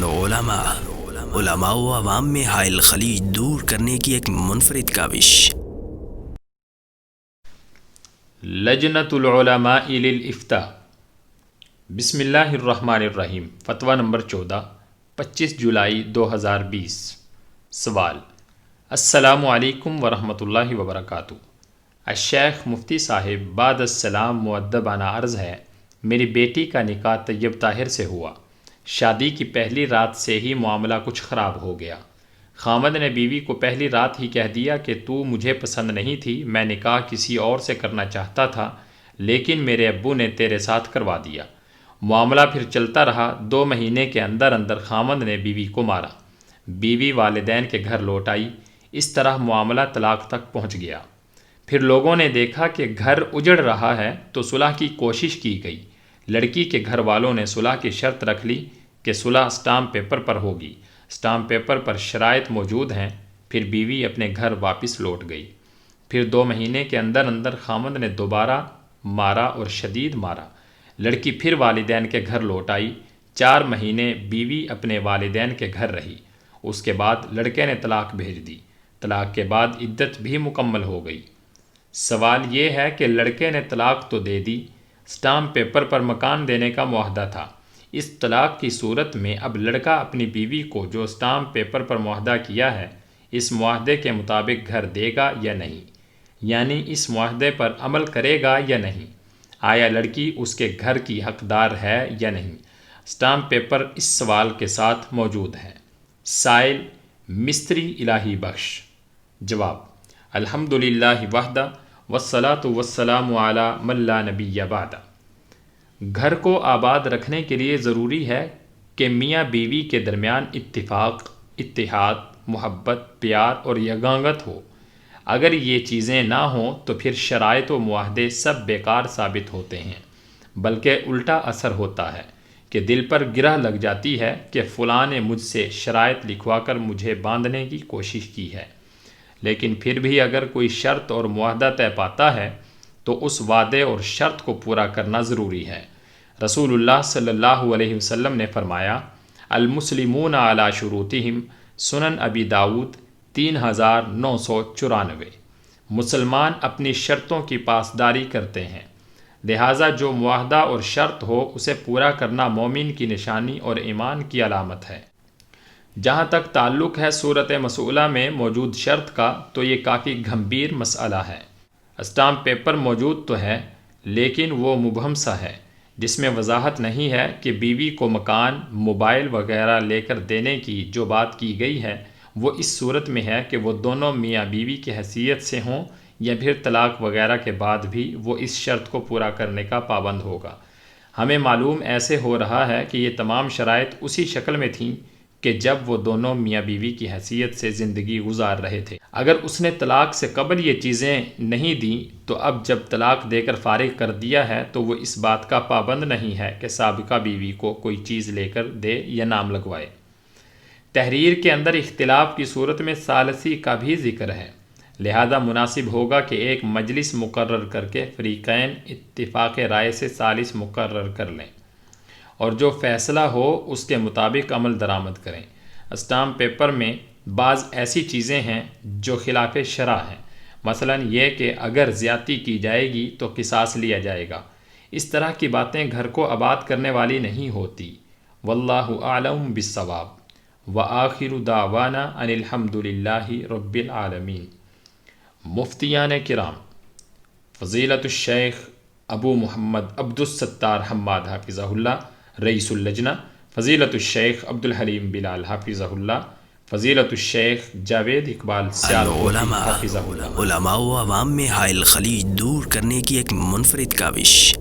العلماء، علماء و عوام میں حائل خلیج دور کرنے کی ایک منفرد کاوش۔ لجنۃ العلماء للافتاء۔ بسم اللہ الرحمن الرحیم۔ فتویٰ نمبر 14، 25 جولائی 2020۔ سوال: السلام علیکم ورحمۃ اللہ وبرکاتہ۔ الشیخ مفتی صاحب، بعد السلام مؤدبانہ عرض ہے، میری بیٹی کا نکاح طیب طاہر سے ہوا۔ شادی کی پہلی رات سے ہی معاملہ کچھ خراب ہو گیا۔ خامد نے بیوی کو پہلی رات ہی کہہ دیا کہ تو مجھے پسند نہیں تھی، میں نکاح کسی اور سے کرنا چاہتا تھا، لیکن میرے ابو نے تیرے ساتھ کروا دیا۔ معاملہ پھر چلتا رہا۔ 2 مہینے کے اندر اندر خامد نے بیوی کو مارا۔ بیوی والدین کے گھر لوٹ آئی۔ اس طرح معاملہ طلاق تک پہنچ گیا۔ پھر لوگوں نے دیکھا کہ گھر اجڑ رہا ہے تو صلح کی کوشش کی گئی۔ لڑکی کے گھر والوں نے صلح کی شرط رکھ لی کہ صلح اسٹامپ پیپر پر ہوگی۔ اسٹامپ پیپر پر شرائط موجود ہیں۔ پھر بیوی اپنے گھر واپس لوٹ گئی۔ پھر 2 مہینے کے اندر اندر خامد نے دوبارہ مارا اور شدید مارا۔ لڑکی پھر والدین کے گھر لوٹ آئی۔ 4 مہینے بیوی اپنے والدین کے گھر رہی۔ اس کے بعد لڑکے نے طلاق بھیج دی۔ طلاق کے بعد عدت بھی مکمل ہو گئی۔ سوال یہ ہے کہ لڑکے نے طلاق تو دے دی، اسٹامپ پیپر پر مکان دینے کا معاہدہ تھا۔ اس طلاق کی صورت میں اب لڑکا اپنی بیوی کو جو اسٹامپ پیپر پر معاہدہ کیا ہے، اس معاہدے کے مطابق گھر دے گا یا نہیں؟ یعنی اس معاہدے پر عمل کرے گا یا نہیں؟ آیا لڑکی اس کے گھر کی حقدار ہے یا نہیں؟ اسٹامپ پیپر اس سوال کے ساتھ موجود ہے۔ سائل: مستری الہی بخش۔ جواب: الحمدللہ وحدہ والصلاۃ والسلام علی من لا نبی بعدہ۔ گھر کو آباد رکھنے کے لیے ضروری ہے کہ میاں بیوی کے درمیان اتفاق، اتحاد، محبت، پیار اور یگانگت ہو۔ اگر یہ چیزیں نہ ہوں تو پھر شرائط و معاہدے سب بیکار ثابت ہوتے ہیں، بلکہ الٹا اثر ہوتا ہے کہ دل پر گرہ لگ جاتی ہے کہ فلاں نے مجھ سے شرائط لکھوا کر مجھے باندھنے کی کوشش کی ہے۔ لیکن پھر بھی اگر کوئی شرط اور معاہدہ طے پاتا ہے تو اس وعدے اور شرط کو پورا کرنا ضروری ہے۔ رسول اللہ صلی اللہ علیہ وسلم نے فرمایا: المسلمون علی شروطہم، سنن ابی داؤد 3994۔ مسلمان اپنی شرطوں کی پاسداری کرتے ہیں، لہٰذا جو معاہدہ اور شرط ہو اسے پورا کرنا مومن کی نشانی اور ایمان کی علامت ہے۔ جہاں تک تعلق ہے صورت مسئولہ میں موجود شرط کا، تو یہ کافی گھمبیر مسئلہ ہے۔ اسٹامپ پیپر موجود تو ہے، لیکن وہ مبہم سا ہے، جس میں وضاحت نہیں ہے کہ بیوی کو مکان، موبائل وغیرہ لے کر دینے کی جو بات کی گئی ہے وہ اس صورت میں ہے کہ وہ دونوں میاں بیوی کی حیثیت سے ہوں، یا پھر طلاق وغیرہ کے بعد بھی وہ اس شرط کو پورا کرنے کا پابند ہوگا۔ ہمیں معلوم ایسے ہو رہا ہے کہ یہ تمام شرائط اسی شکل میں تھیں کہ جب وہ دونوں میاں بیوی کی حیثیت سے زندگی گزار رہے تھے۔ اگر اس نے طلاق سے قبل یہ چیزیں نہیں دیں تو اب جب طلاق دے کر فارغ کر دیا ہے تو وہ اس بات کا پابند نہیں ہے کہ سابقہ بیوی کو کوئی چیز لے کر دے یا نام لگوائے۔ تحریر کے اندر اختلاف کی صورت میں ثالثی کا بھی ذکر ہے، لہذا مناسب ہوگا کہ ایک مجلس مقرر کر کے فریقین اتفاق رائے سے ثالث مقرر کر لیں اور جو فیصلہ ہو اس کے مطابق عمل درآمد کریں۔ اسٹامپ پیپر میں بعض ایسی چیزیں ہیں جو خلاف شرع ہیں، مثلا یہ کہ اگر زیادتی کی جائے گی تو قصاص لیا جائے گا۔ اس طرح کی باتیں گھر کو آباد کرنے والی نہیں ہوتی۔ واللہ اعلم بالصواب۔ وآخر دعوانا ان الحمدللہ رب العالمین۔ مفتیان کرام، فضیلت الشیخ ابو محمد عبدالستار حماد حافظہ اللہ رئیس اللجنہ، فضیلت الشیخ عبدالحلیم بلال حافظہ اللہ، فضیلت الشیخ جاوید اقبال سیالکوٹی العلماء، حافظہ اللہ۔ علماء و عوام میں حائل خلیج دور کرنے کی ایک منفرد کاوش۔